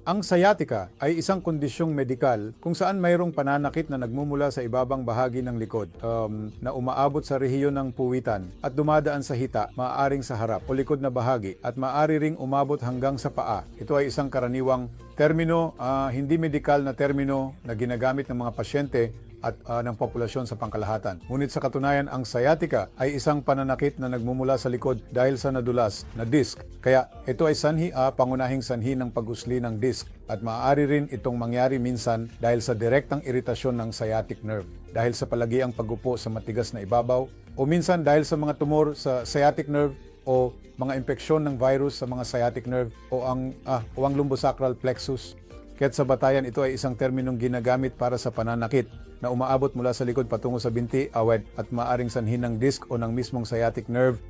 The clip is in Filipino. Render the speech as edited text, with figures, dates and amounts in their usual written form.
Ang sciatica ay isang kondisyong medikal kung saan mayroong pananakit na nagmumula sa ibabang bahagi ng likod na umaabot sa rehiyon ng puwitan at dumadaan sa hita, maaaring sa harap o likod na bahagi at maaari ring umabot hanggang sa paa. Ito ay isang karaniwang termino, hindi medikal na termino na ginagamit ng mga pasyente at ng populasyon sa pangkalahatan. Ngunit sa katunayan, ang sciatica ay isang pananakit na nagmumula sa likod dahil sa nadulas na disc. Kaya ito ay pangunahing sanhi ng pag-usli ng disc at maaari rin itong mangyari minsan dahil sa direktang iritasyon ng sciatic nerve, dahil sa palagiang pag-upo sa matigas na ibabaw, o minsan dahil sa mga tumor sa sciatic nerve o mga impeksyon ng virus sa mga sciatic nerve o ang lumbosacral plexus. Kaya't sa batayan, ito ay isang terminong ginagamit para sa pananakit na umaabot mula sa likod patungo sa binti, awet at maaring sanhin ng disc o ng mismong sciatic nerve